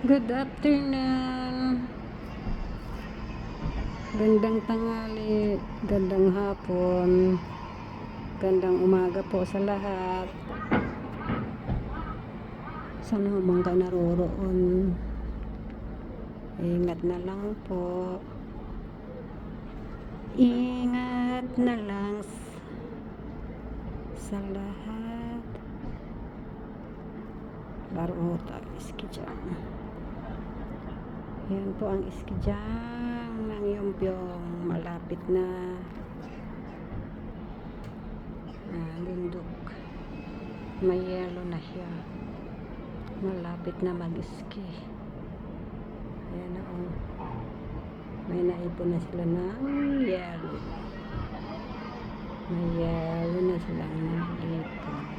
Good afternoon. Gandang tanghali, gandang hapon, gandang umaga po sa lahat. Saan naman ka naroroon? Ingat na lang po. Ingat na lang sa lahat. Baro tayo iski dyan. Yan po ang iski dyan ng Yumbyong. Malapit na bundok. May yelo na siya. Malapit na mag-iski. Ayan na o. May naipon na sila ng yelo. May yelo na silang naipon.